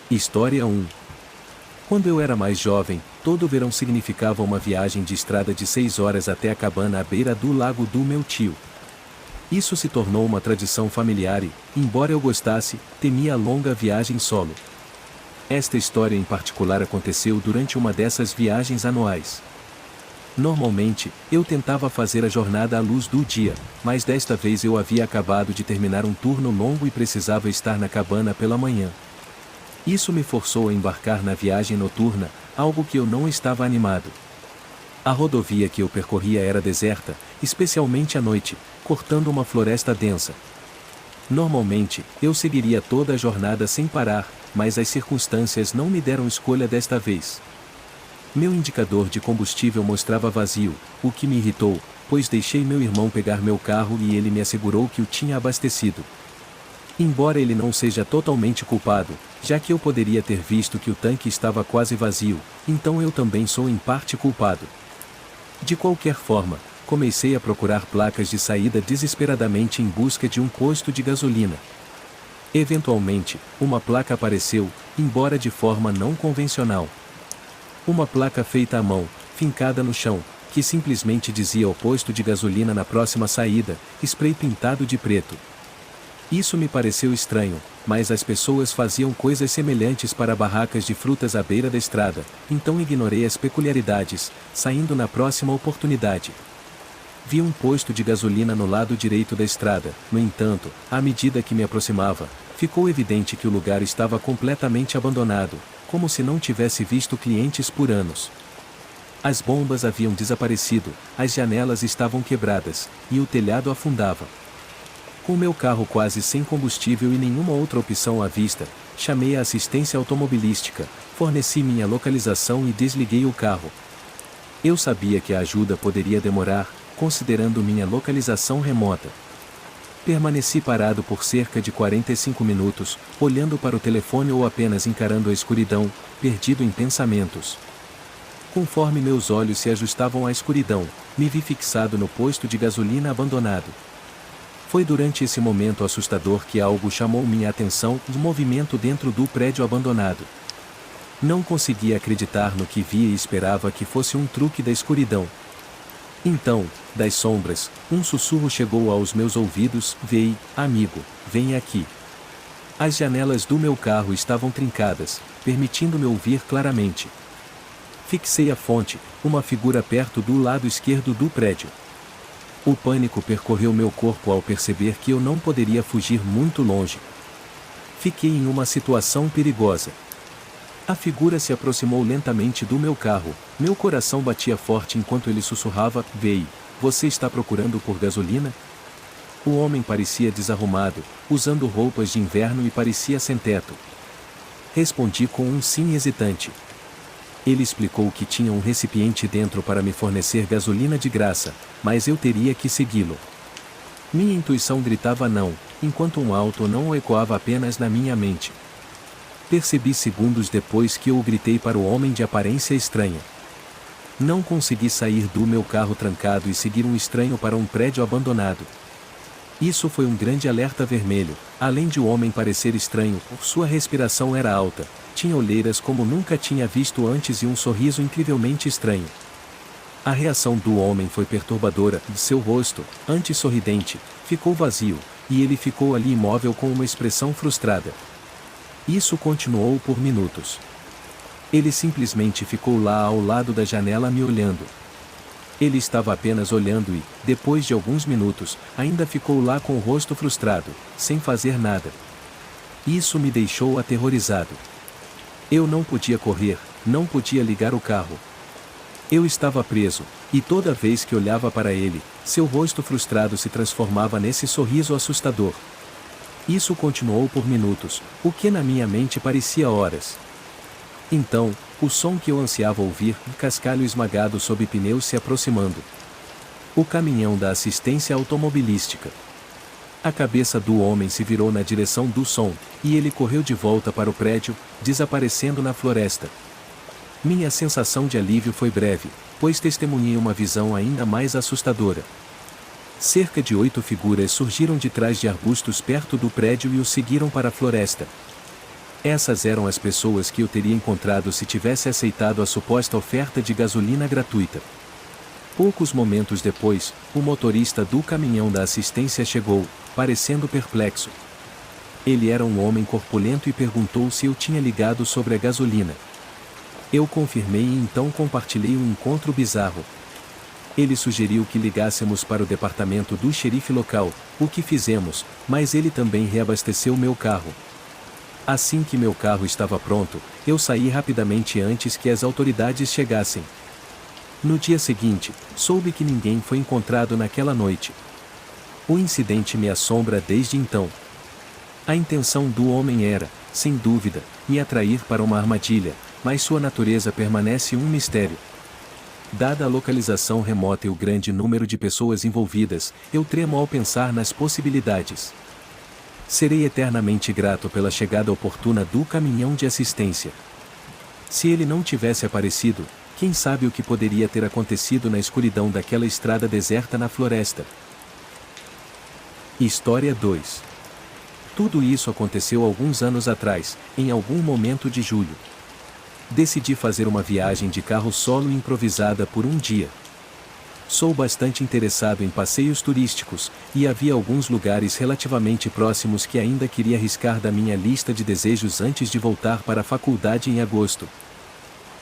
História 1. Quando eu era mais jovem, todo verão significava uma viagem de estrada de 6 horas até a cabana à beira do lago do meu tio. Isso se tornou uma tradição familiar e, embora eu gostasse, temia a longa viagem solo. Esta história em particular aconteceu durante uma dessas viagens anuais. Normalmente, eu tentava fazer a jornada à luz do dia, mas desta vez eu havia acabado de terminar um turno longo e precisava estar na cabana pela manhã. Isso me forçou a embarcar na viagem noturna, algo que eu não estava animado. A rodovia que eu percorria era deserta, especialmente à noite, cortando uma floresta densa. Normalmente, eu seguiria toda a jornada sem parar, mas as circunstâncias não me deram escolha desta vez. Meu indicador de combustível mostrava vazio, o que me irritou, pois deixei meu irmão pegar meu carro e ele me assegurou que o tinha abastecido. Embora ele não seja totalmente culpado, já que eu poderia ter visto que o tanque estava quase vazio, então eu também sou em parte culpado. De qualquer forma, comecei a procurar placas de saída desesperadamente em busca de um posto de gasolina. Eventualmente, uma placa apareceu, embora de forma não convencional. Uma placa feita à mão, fincada no chão, que simplesmente dizia o posto de gasolina na próxima saída, spray pintado de preto. Isso me pareceu estranho, mas as pessoas faziam coisas semelhantes para barracas de frutas à beira da estrada, então ignorei as peculiaridades, saindo na próxima oportunidade. Vi um posto de gasolina no lado direito da estrada, no entanto, à medida que me aproximava, ficou evidente que o lugar estava completamente abandonado, como se não tivesse visto clientes por anos. As bombas haviam desaparecido, as janelas estavam quebradas, e o telhado afundava. Com meu carro quase sem combustível e nenhuma outra opção à vista, chamei a assistência automobilística, forneci minha localização e desliguei o carro. Eu sabia que a ajuda poderia demorar, considerando minha localização remota. Permaneci parado por cerca de 45 minutos, olhando para o telefone ou apenas encarando a escuridão, perdido em pensamentos. Conforme meus olhos se ajustavam à escuridão, me vi fixado no posto de gasolina abandonado. Foi durante esse momento assustador que algo chamou minha atenção, um movimento dentro do prédio abandonado. Não conseguia acreditar no que via e esperava que fosse um truque da escuridão. Então, das sombras, um sussurro chegou aos meus ouvidos: "Vei, amigo, vem aqui." As janelas do meu carro estavam trincadas, permitindo-me ouvir claramente. Fixei a fonte, uma figura perto do lado esquerdo do prédio. O pânico percorreu meu corpo ao perceber que eu não poderia fugir muito longe. Fiquei em uma situação perigosa. A figura se aproximou lentamente do meu carro, meu coração batia forte enquanto ele sussurrava: "Vei, você está procurando por gasolina?" O homem parecia desarrumado, usando roupas de inverno e parecia sem teto. Respondi com um sim hesitante. Ele explicou que tinha um recipiente dentro para me fornecer gasolina de graça, mas eu teria que segui-lo. Minha intuição gritava não, enquanto um alto não ecoava apenas na minha mente. Percebi segundos depois que eu o gritei para o homem de aparência estranha. Não consegui sair do meu carro trancado e seguir um estranho para um prédio abandonado. Isso foi um grande alerta vermelho. Além de o homem parecer estranho, sua respiração era alta, tinha olheiras como nunca tinha visto antes e um sorriso incrivelmente estranho. A reação do homem foi perturbadora, seu rosto, antes sorridente, ficou vazio, e ele ficou ali imóvel com uma expressão frustrada. Isso continuou por minutos. Ele simplesmente ficou lá ao lado da janela me olhando. Ele estava apenas olhando e, depois de alguns minutos, ainda ficou lá com o rosto frustrado, sem fazer nada. Isso me deixou aterrorizado. Eu não podia correr, não podia ligar o carro. Eu estava preso, e toda vez que olhava para ele, seu rosto frustrado se transformava nesse sorriso assustador. Isso continuou por minutos, o que na minha mente parecia horas. Então, o som que eu ansiava ouvir, um cascalho esmagado sob pneus se aproximando. O caminhão da assistência automobilística. A cabeça do homem se virou na direção do som, e ele correu de volta para o prédio, desaparecendo na floresta. Minha sensação de alívio foi breve, pois testemunhei uma visão ainda mais assustadora. Cerca de 8 figuras surgiram de trás de arbustos perto do prédio e o seguiram para a floresta. Essas eram as pessoas que eu teria encontrado se tivesse aceitado a suposta oferta de gasolina gratuita. Poucos momentos depois, o motorista do caminhão da assistência chegou, parecendo perplexo. Ele era um homem corpulento e perguntou se eu tinha ligado sobre a gasolina. Eu confirmei e então compartilhei um encontro bizarro. Ele sugeriu que ligássemos para o departamento do xerife local, o que fizemos, mas ele também reabasteceu meu carro. Assim que meu carro estava pronto, eu saí rapidamente antes que as autoridades chegassem. No dia seguinte, soube que ninguém foi encontrado naquela noite. O incidente me assombra desde então. A intenção do homem era, sem dúvida, me atrair para uma armadilha, mas sua natureza permanece um mistério. Dada a localização remota e o grande número de pessoas envolvidas, eu tremo ao pensar nas possibilidades. Serei eternamente grato pela chegada oportuna do caminhão de assistência. Se ele não tivesse aparecido, quem sabe o que poderia ter acontecido na escuridão daquela estrada deserta na floresta. História 2. Tudo isso aconteceu alguns anos atrás, em algum momento de julho. Decidi fazer uma viagem de carro solo improvisada por um dia. Sou bastante interessado em passeios turísticos, e havia alguns lugares relativamente próximos que ainda queria riscar da minha lista de desejos antes de voltar para a faculdade em agosto.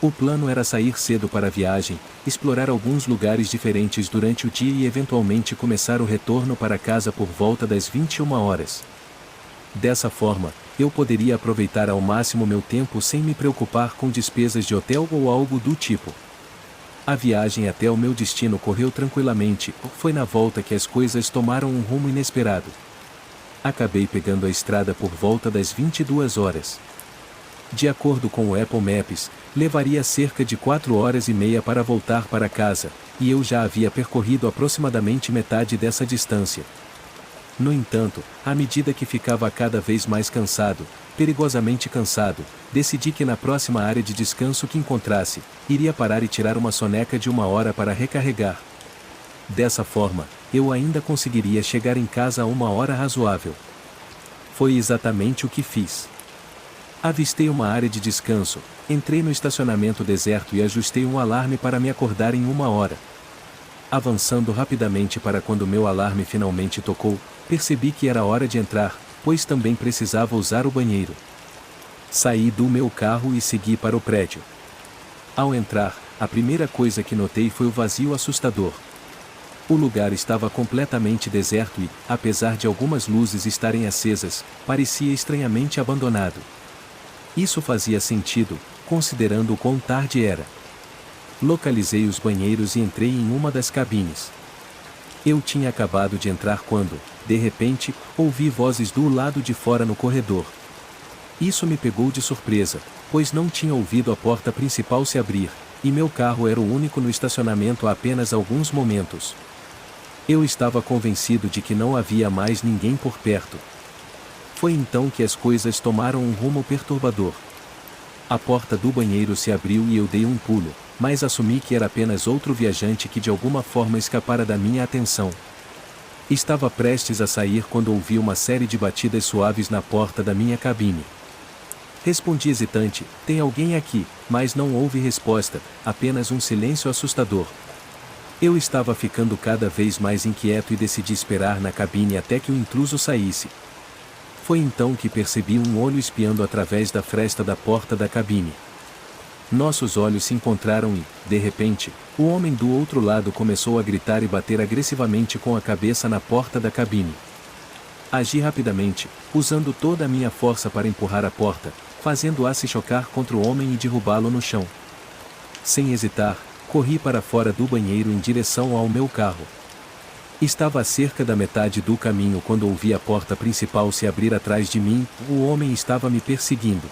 O plano era sair cedo para a viagem, explorar alguns lugares diferentes durante o dia e eventualmente começar o retorno para casa por volta das 21 horas. Dessa forma, eu poderia aproveitar ao máximo meu tempo sem me preocupar com despesas de hotel ou algo do tipo. A viagem até o meu destino correu tranquilamente, foi na volta que as coisas tomaram um rumo inesperado. Acabei pegando a estrada por volta das 22 horas. De acordo com o Apple Maps, levaria cerca de 4 horas e meia para voltar para casa, e eu já havia percorrido aproximadamente metade dessa distância. No entanto, à medida que ficava cada vez mais cansado, perigosamente cansado, decidi que na próxima área de descanso que encontrasse, iria parar e tirar uma soneca de 1 hora para recarregar. Dessa forma, eu ainda conseguiria chegar em casa a 1 hora razoável. Foi exatamente o que fiz. Avistei uma área de descanso, entrei no estacionamento deserto e ajustei um alarme para me acordar em 1 hora. Avançando rapidamente para quando meu alarme finalmente tocou, percebi que era hora de entrar, pois também precisava usar o banheiro. Saí do meu carro e segui para o prédio. Ao entrar, a primeira coisa que notei foi o vazio assustador. O lugar estava completamente deserto e, apesar de algumas luzes estarem acesas, parecia estranhamente abandonado. Isso fazia sentido, considerando o quão tarde era. Localizei os banheiros e entrei em uma das cabines. Eu tinha acabado de entrar quando, de repente, ouvi vozes do lado de fora no corredor. Isso me pegou de surpresa, pois não tinha ouvido a porta principal se abrir, e meu carro era o único no estacionamento há apenas alguns momentos. Eu estava convencido de que não havia mais ninguém por perto. Foi então que as coisas tomaram um rumo perturbador. A porta do banheiro se abriu e eu dei um pulo, mas assumi que era apenas outro viajante que de alguma forma escapara da minha atenção. Estava prestes a sair quando ouvi uma série de batidas suaves na porta da minha cabine. Respondi hesitante, tem alguém aqui, mas não houve resposta, apenas um silêncio assustador. Eu estava ficando cada vez mais inquieto e decidi esperar na cabine até que o intruso saísse. Foi então que percebi um olho espiando através da fresta da porta da cabine. Nossos olhos se encontraram e, de repente, o homem do outro lado começou a gritar e bater agressivamente com a cabeça na porta da cabine. Agi rapidamente, usando toda a minha força para empurrar a porta, fazendo-a se chocar contra o homem e derrubá-lo no chão. Sem hesitar, corri para fora do banheiro em direção ao meu carro. Estava a cerca da metade do caminho quando ouvi a porta principal se abrir atrás de mim, o homem estava me perseguindo.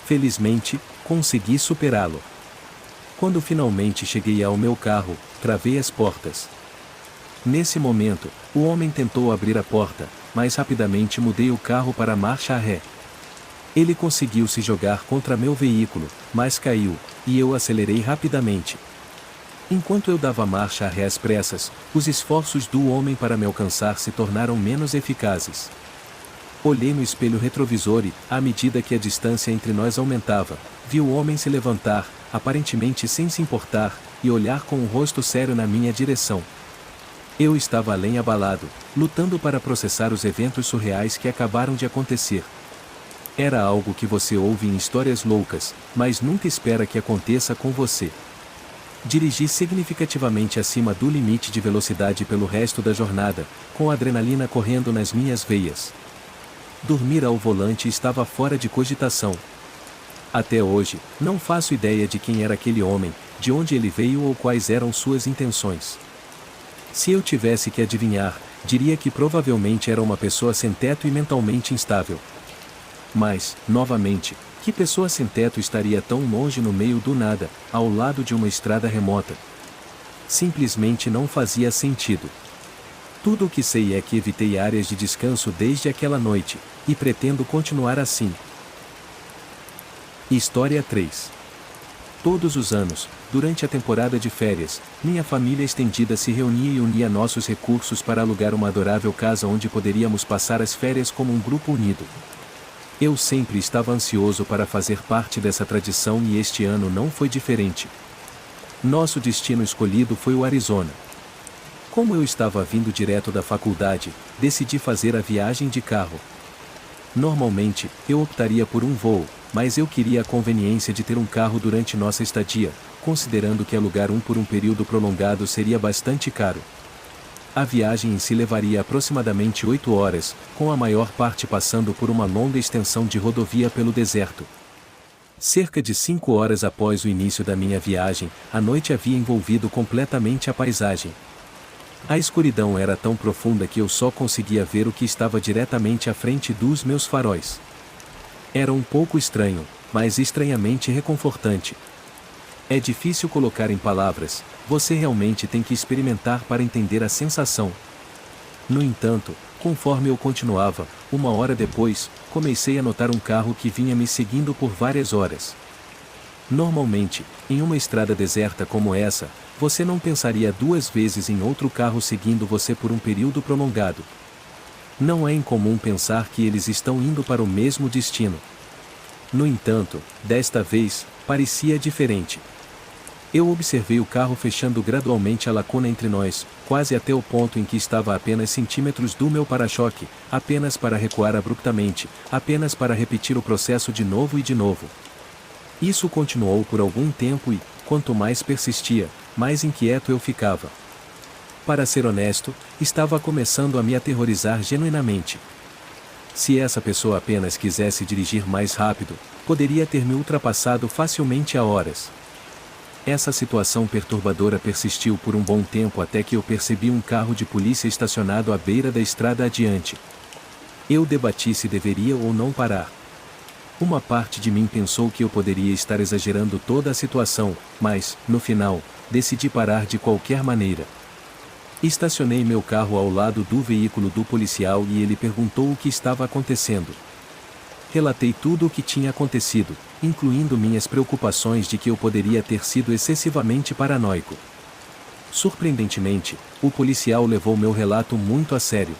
Felizmente, consegui superá-lo. Quando finalmente cheguei ao meu carro, travei as portas. Nesse momento, o homem tentou abrir a porta, mas rapidamente mudei o carro para a marcha ré. Ele conseguiu se jogar contra meu veículo, mas caiu, e eu acelerei rapidamente. Enquanto eu dava marcha ré às pressas, os esforços do homem para me alcançar se tornaram menos eficazes. Olhei no espelho retrovisor e, à medida que a distância entre nós aumentava, vi o homem se levantar, aparentemente sem se importar, e olhar com um rosto sério na minha direção. Eu estava além abalado, lutando para processar os eventos surreais que acabaram de acontecer. Era algo que você ouve em histórias loucas, mas nunca espera que aconteça com você. Dirigi significativamente acima do limite de velocidade pelo resto da jornada, com a adrenalina correndo nas minhas veias. Dormir ao volante estava fora de cogitação. Até hoje, não faço ideia de quem era aquele homem, de onde ele veio ou quais eram suas intenções. Se eu tivesse que adivinhar, diria que provavelmente era uma pessoa sem teto e mentalmente instável. Mas, novamente, que pessoa sem teto estaria tão longe no meio do nada, ao lado de uma estrada remota? Simplesmente não fazia sentido. Tudo o que sei é que evitei áreas de descanso desde aquela noite, e pretendo continuar assim. História 3. Todos os anos, durante a temporada de férias, minha família estendida se reunia e unia nossos recursos para alugar uma adorável casa onde poderíamos passar as férias como um grupo unido. Eu sempre estava ansioso para fazer parte dessa tradição e este ano não foi diferente. Nosso destino escolhido foi o Arizona. Como eu estava vindo direto da faculdade, decidi fazer a viagem de carro. Normalmente, eu optaria por um voo, mas eu queria a conveniência de ter um carro durante nossa estadia, considerando que alugar um por um período prolongado seria bastante caro. A viagem em si levaria aproximadamente 8 horas, com a maior parte passando por uma longa extensão de rodovia pelo deserto. Cerca de 5 horas após o início da minha viagem, a noite havia envolvido completamente a paisagem. A escuridão era tão profunda que eu só conseguia ver o que estava diretamente à frente dos meus faróis. Era um pouco estranho, mas estranhamente reconfortante. É difícil colocar em palavras, você realmente tem que experimentar para entender a sensação. No entanto, conforme eu continuava, 1 hora depois, comecei a notar um carro que vinha me seguindo por várias horas. Normalmente, em uma estrada deserta como essa, você não pensaria 2 vezes em outro carro seguindo você por um período prolongado. Não é incomum pensar que eles estão indo para o mesmo destino. No entanto, desta vez, parecia diferente. Eu observei o carro fechando gradualmente a lacuna entre nós, quase até o ponto em que estava a apenas centímetros do meu para-choque, apenas para recuar abruptamente, apenas para repetir o processo de novo e de novo. Isso continuou por algum tempo e, quanto mais persistia, mais inquieto eu ficava. Para ser honesto, estava começando a me aterrorizar genuinamente. Se essa pessoa apenas quisesse dirigir mais rápido, poderia ter me ultrapassado facilmente há horas. Essa situação perturbadora persistiu por um bom tempo até que eu percebi um carro de polícia estacionado à beira da estrada adiante. Eu debati se deveria ou não parar. Uma parte de mim pensou que eu poderia estar exagerando toda a situação, mas, no final, decidi parar de qualquer maneira. Estacionei meu carro ao lado do veículo do policial e ele perguntou o que estava acontecendo. Relatei tudo o que tinha acontecido, incluindo minhas preocupações de que eu poderia ter sido excessivamente paranoico. Surpreendentemente, o policial levou meu relato muito a sério.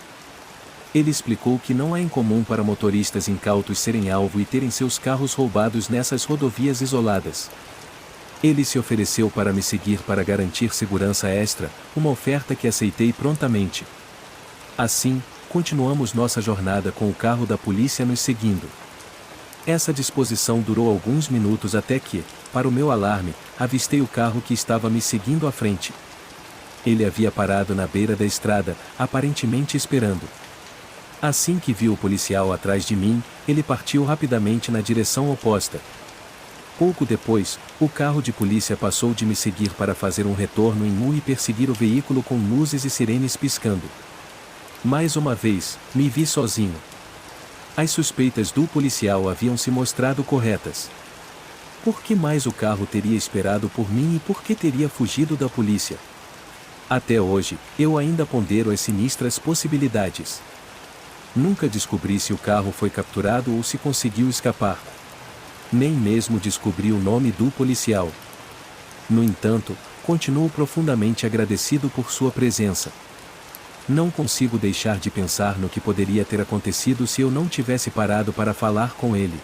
Ele explicou que não é incomum para motoristas incautos serem alvo e terem seus carros roubados nessas rodovias isoladas. Ele se ofereceu para me seguir para garantir segurança extra, uma oferta que aceitei prontamente. Assim, continuamos nossa jornada com o carro da polícia nos seguindo. Essa disposição durou alguns minutos até que, para o meu alarme, avistei o carro que estava me seguindo à frente. Ele havia parado na beira da estrada, aparentemente esperando. Assim que viu o policial atrás de mim, ele partiu rapidamente na direção oposta. Pouco depois, o carro de polícia passou de me seguir para fazer um retorno em U e perseguir o veículo com luzes e sirenes piscando. Mais uma vez, me vi sozinho. As suspeitas do policial haviam se mostrado corretas. Por que mais o carro teria esperado por mim e por que teria fugido da polícia? Até hoje, eu ainda pondero as sinistras possibilidades. Nunca descobri se o carro foi capturado ou se conseguiu escapar. Nem mesmo descobri o nome do policial. No entanto, continuo profundamente agradecido por sua presença. Não consigo deixar de pensar no que poderia ter acontecido se eu não tivesse parado para falar com ele.